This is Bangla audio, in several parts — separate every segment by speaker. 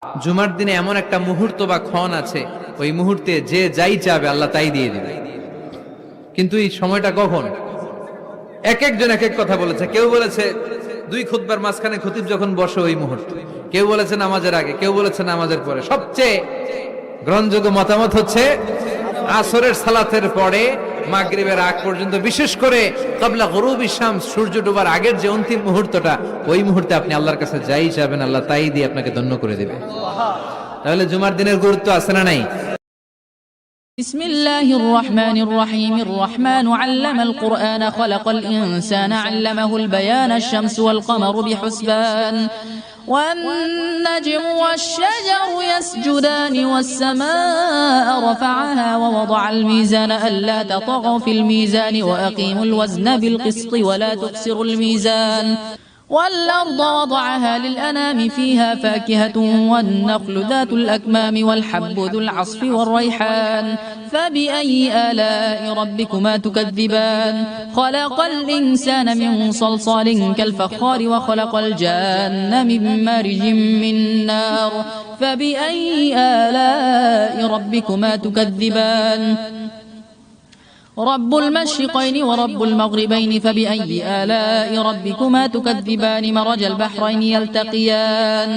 Speaker 1: জুমার দিনে এমন একটা মুহূর্ত বা ক্ষণ আছে, ওই মুহূর্তে যে যাই চাবে আল্লাহ তাই দিয়ে দিবে। কিন্তু এই সময়টা কখন? এক একজন এক এক কথা বলেছে। কেউ বলেছে দুই খুতবার মাঝখানে খতিব যখন বসে ওই মুহূর্তে, কেউ বলেছে নামাজের আগে, কেউ বলেছে নামাজের পরে। সবচেয়ে গ্রহণযোগ্য মতামত হচ্ছে আসরের সালাতের পরে মাগরিবের আগ পর্যন্ত, বিশেষ করে ক্বাবলা গুরুবি শামস, সূর্য ডোবার আগের যে অন্তিম মুহূর্তটা, ওই মুহূর্তে আপনি আল্লাহর কাছে যাই চাবেন আল্লাহ তাই দিয়ে আপনাকে ধন্য করে দেবে। তাহলে জুমার দিনের গুরুত্ব আছে না নাই?
Speaker 2: بسم الله الرحمن الرحيم الرحمن علم القرآن خلق الإنسان علمه البيان الشمس والقمر بحسبان والنجم والشجر يسجدان والسماء رفعها ووضع الميزان ألا تطغوا في الميزان وأقيموا الوزن بالقسط ولا تخسروا الميزان والأرض وضعها للأنام فيها فاكهة والنخل ذات الأكمام والحب ذو العصف والريحان فبأي آلاء ربكما تكذبان خلق الإنسان من صلصال كالفخار وخلق الجان من مارج من نار فبأي آلاء ربكما تكذبان رب المشرقين ورب المغربين فبأي آلاء ربكما تكذبان مرج البحرين يلتقيان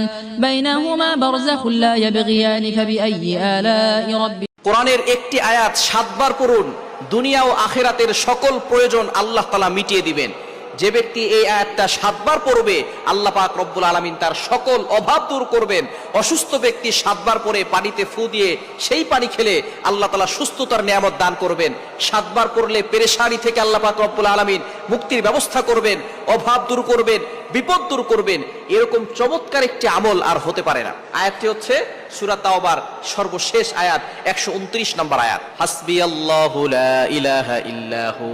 Speaker 2: بينهما برزخ لا يبغيان فبأي آلاء ربكما
Speaker 3: কোরআনের একটি আয়াত 7 বার পড়ুন, দুনিয়া ও আখিরাতের সকল প্রয়োজন আল্লাহ তাআলা মিটিয়ে দিবেন। যে ব্যক্তি এই আয়াতটা 7 বার পড়বে, আল্লাহ পাক রব্বুল আলামিন তার সকল অভাব দূর করবেন। অসুস্থ ব্যক্তি 7 বার পরে পানিতে ফু দিয়ে সেই পানি খেলে আল্লাহ তাআলা সুস্থতার নিয়ামত দান করবেন। 7 বার পড়লে পেরেশানি থেকে আল্লাহ পাক রব্বুল আলামিন মুক্তির ব্যবস্থা করবেন, অভাব দূর করবেন, বিপদ দূর করবেন। এরকম চমৎকার একটি আমল আর হতে পারে না। আয়াতটি হচ্ছে সূরা তাওবার সর্বশেষ আয়াত, 129 নম্বর আয়াত। হাসবিয়াল্লাহু লা ইলাহা ইল্লাহু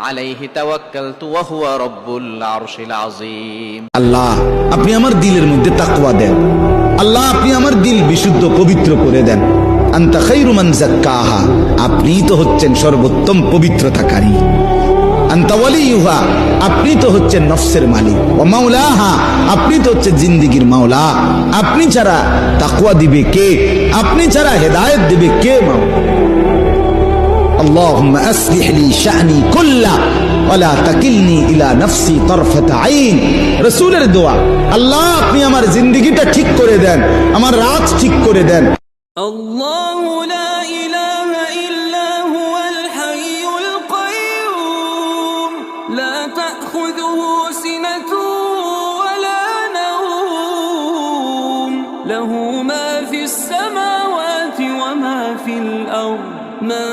Speaker 3: আলাইহি তাওয়াক্কালতু ওয়া হুয়া রাব্বুল আরশিল আযীম।
Speaker 4: আল্লাহ, আপনি আমার দিলের মধ্যে তাকওয়া দেন। আল্লাহ, আপনি আমার দিল বিশুদ্ধ পবিত্র করে দেন। আনতা খায়রু মান যাক্কাহা, আপনিই তো হচ্ছেন সর্বোত্তম পবিত্রতাকারী। আনতা ওয়ালিয়ুহা, আপনি তো হচ্ছেন নফসের মালিক। ওয়া মাওলাহা, আপনি তো হচ্ছেন জিন্দেগীর মাওলা। আপনি ছাড়া তাকওয়া দিবে কে? আপনি ছাড়া হেদায়েত দিবে কে? মাওলা, اللهم أصلح لي شأني كله ولا تكلني إلى نفسي طرفة عين। রাসূলের দোয়া, আল্লাহ আপনি আমার জিন্দেগিটা ঠিক করে দেন, আমার রাত ঠিক করে দেন।
Speaker 5: الله لا إله إلا هو الحي القيوم لا تأخذه سنة ولا نوم له ما في السماوات وما في الأرض من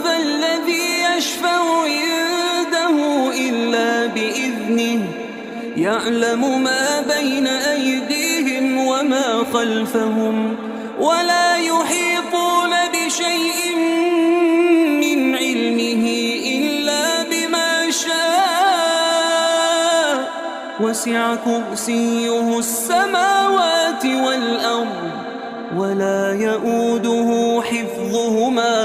Speaker 5: ذا الذي يشفع عنده إلا بإذنه يعلم ما بين أيديهم وما خلفهم ولا يحيطون بشيء من علمه إلا بما شاء وسع كرسيه السماوات والأرض ولا يؤوده حفظهما